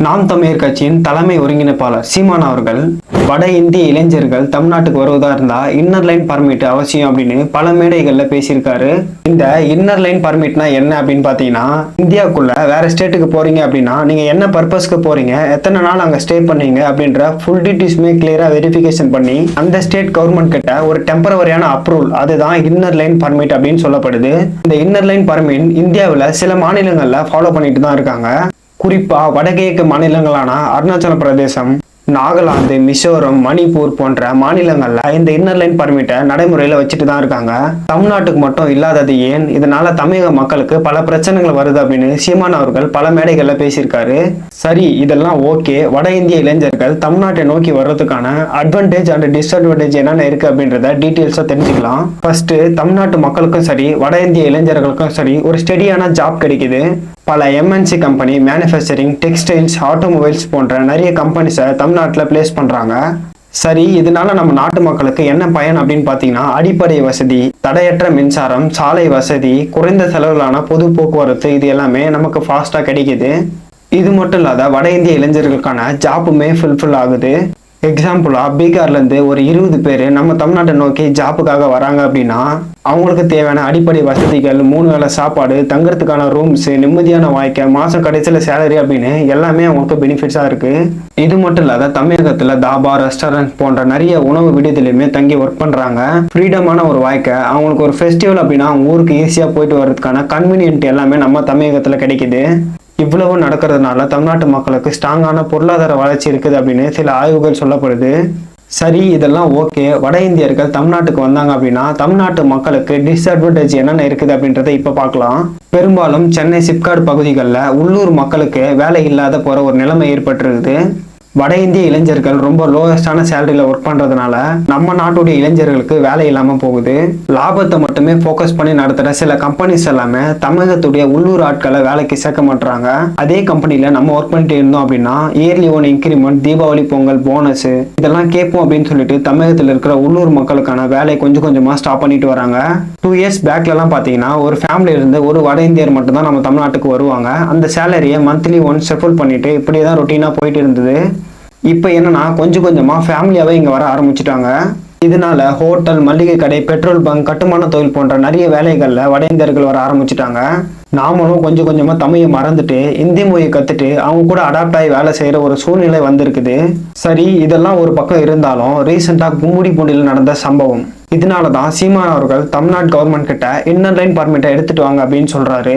நாம் தமிழர் கட்சியின் தலைமை ஒருங்கிணைப்பாளர் சீமான் அவர்கள் வட இந்திய இளைஞர்கள் தமிழ்நாட்டுக்கு வருவதா இருந்தா இன்னர் லைன் பர்மிட் அவசியம் அப்படின்னு பல மேடைகள்ல பேசியிருக்காரு. இந்த இன்னர் லைன் பர்மிட்னா என்ன அப்படின்னு பாத்தீங்கன்னா, இந்தியாவுக்குள்ள வேற ஸ்டேட்டுக்கு போறீங்க அப்படின்னா நீங்க என்ன பர்பஸ்க்கு போறீங்க, எத்தனை நாள் அங்க ஸ்டே பண்ணீங்க அப்படின்ற ஃபுல் டீடைல்ஸுமே கிளியரா வெரிஃபிகேஷன் பண்ணி அந்த ஸ்டேட் கவர்மெண்ட் கிட்ட ஒரு டெம்பரவரியான அப்ரூவல், அதுதான் இன்னர் லைன் பர்மிட் அப்படின்னு சொல்லப்படுது. இந்த இன்னர் லைன் பர்மிட் இந்தியாவில் சில மாநிலங்கள்ல ஃபாலோ பண்ணிட்டு தான் இருக்காங்க. குறிப்பா வடகிழக்கு மாநிலங்களான அருணாச்சல பிரதேசம், நாகாலாந்து, மிசோரம், மணிப்பூர் போன்ற மாநிலங்கள்ல இந்த இன்னர் லைன் பர்மிட்டை நடைமுறையில வச்சுட்டு தான் இருக்காங்க. தமிழ்நாட்டுக்கு மட்டும் இல்லாதது ஏன், இதனால தமிழக மக்களுக்கு பல பிரச்சனைகள் வருது அப்படின்னு சீமான் அவர்கள் பல மேடைகள்ல பேசியிருக்காரு. சரி, இதெல்லாம் ஓகே. வட இந்திய இளைஞர்கள் தமிழ்நாட்டை நோக்கி வர்றதுக்கான அட்வான்டேஜ் அண்ட் டிஸ்அட்வான்டேஜ் என்னென்ன இருக்கு அப்படின்றத டீட்டெயில்ஸா தெரிஞ்சுக்கலாம். ஃபர்ஸ்ட், தமிழ்நாட்டு மக்களுக்கும் சரி வட இந்திய இளைஞர்களுக்கும் சரி ஒரு ஸ்டெடியான ஜாப் கிடைக்குது. பல MNC company, manufacturing, textiles, automobiles போன்ற நிறைய கம்பெனிஸை தமிழ்நாட்டில் பிளேஸ் பண்றாங்க. சரி, இதனால நம்ம நாட்டு மக்களுக்கு என்ன பயன் அப்படின்னு பார்த்தீங்கன்னா, அடிப்படை வசதி, தடையற்ற மின்சாரம், சாலை வசதி, குறைந்த செலவிலான பொது போக்குவரத்து, இது எல்லாமே நமக்கு ஃபாஸ்டா கிடைக்குது. இது மட்டும் இல்லாத வட இந்திய இளைஞர்களுக்கான ஜாப்புமே ஃபுல்ஃபில் ஆகுது. எக்ஸாம்பிளா, பீகார்லேருந்து ஒரு 20 பேர் நம்ம தமிழ்நாட்டை நோக்கி ஜாப்புக்காக வராங்க அப்படின்னா அவங்களுக்கு தேவையான அடிப்படை வசதிகள், 3 வேளை சாப்பாடு, தங்குறதுக்கான ரூம்ஸ், நிம்மதியான வாழ்க்கை, மாசம் கடைசியில் சேலரி அப்படின்னு எல்லாமே அவங்களுக்கு பெனிஃபிட்ஸா இருக்கு. இது மட்டும் இல்லாத தமிழகத்துல தாபா, ரெஸ்டாரண்ட் போன்ற நிறைய உணவு விடுதியிலுமே தங்கி ஒர்க் பண்றாங்க. ஃப்ரீடமான ஒரு வாழ்க்கை. அவங்களுக்கு ஒரு ஃபெஸ்டிவல் அப்படின்னா அவங்க ஊருக்கு ஈஸியா போயிட்டு வர்றதுக்கான கன்வீனியன்ட் எல்லாமே நம்ம தமிழகத்துல கிடைக்குது. இவ்வளவு நடக்கிறதுனால தமிழ்நாட்டு மக்களுக்கு ஸ்ட்ராங்கான பொருளாதார வளர்ச்சி இருக்குது அப்படின்னு சில ஆய்வுகள் சொல்லப்படுது. சரி, இதெல்லாம் ஓகே. வட இந்தியர்கள் தமிழ்நாட்டுக்கு வந்தாங்க அப்படின்னா தமிழ்நாட்டு மக்களுக்கு டிஸ்அட்வான்டேஜ் என்னென்ன இருக்குது அப்படின்றத இப்ப பார்க்கலாம். பெரும்பாலும் சென்னை சிப்காட் பகுதிகளில் உள்ளூர் மக்களுக்கு வேலை இல்லாத போற ஒரு நிலைமை ஏற்பட்டிருக்குது. வட இந்திய இளைஞர்கள் ரொம்ப லோயஸ்டான சேலரியில ஒர்க் பண்றதுனால நம்ம நாட்டுடைய இளைஞர்களுக்கு வேலை இல்லாம போகுது. லாபத்தை மட்டுமே போக்கஸ் பண்ணி நடத்துற சில கம்பெனிஸ் எல்லாமே தமிழகத்துடைய உள்ளூர் ஆட்களை வேலைக்கு சேர்க்க மாட்டாங்க. அதே கம்பெனில நம்ம ஒர்க் பண்ணிட்டு இருந்தோம் அப்படின்னா early 1 increment, Deepavali, Pongal, bonus இதெல்லாம் கேட்போம் அப்படின்னு சொல்லிட்டு தமிழகத்தில் இருக்கிற உள்ளூர் மக்களுக்கான வேலை கொஞ்சம் கொஞ்சமா ஸ்டாப் பண்ணிட்டு வராங்க. 2 இயர்ஸ் பேக்ல எல்லாம் பாத்தீங்கன்னா ஒரு ஃபேமிலி இருந்து ஒரு வட இந்தியர் மட்டும் தான் நம்ம தமிழ்நாட்டுக்கு வருவாங்க. அந்த சேலரியை மந்த்லி ஒன்ஸ் செட்டில் பண்ணிட்டு இப்படிதான் ரொட்டீனா போயிட்டு இருந்தது. இப்போ என்னன்னா கொஞ்சம் கொஞ்சமா ஃபேமிலியாவே இங்க வர ஆரம்பிச்சுட்டாங்க. இதனால ஹோட்டல், மளிகை கடை, பெட்ரோல் பங்க், கட்டுமான தொழில் போன்ற நிறைய வேலைகள்ல வட இந்தியர்கள் வர ஆரம்பிச்சுட்டாங்க. நாமளும் கொஞ்சம் கொஞ்சமா தமிழை மறந்துட்டு இந்தி மொழியை கத்துட்டு அவங்க கூட அடாப்ட் ஆகி வேலை செய்யற ஒரு சூழ்நிலை வந்திருக்குது. சரி, இதெல்லாம் ஒரு பக்கம் இருந்தாலும் ரீசெண்டா கும்மிடிப்பூண்டியில் நடந்த சம்பவம், இதனாலதான் சீமான் அவர்கள் தமிழ்நாடு கவர்மெண்ட் கிட்ட இன்னர் லைன் பர்மிட்டை எடுத்துட்டு வாங்க அப்படின்னு சொல்றாரு.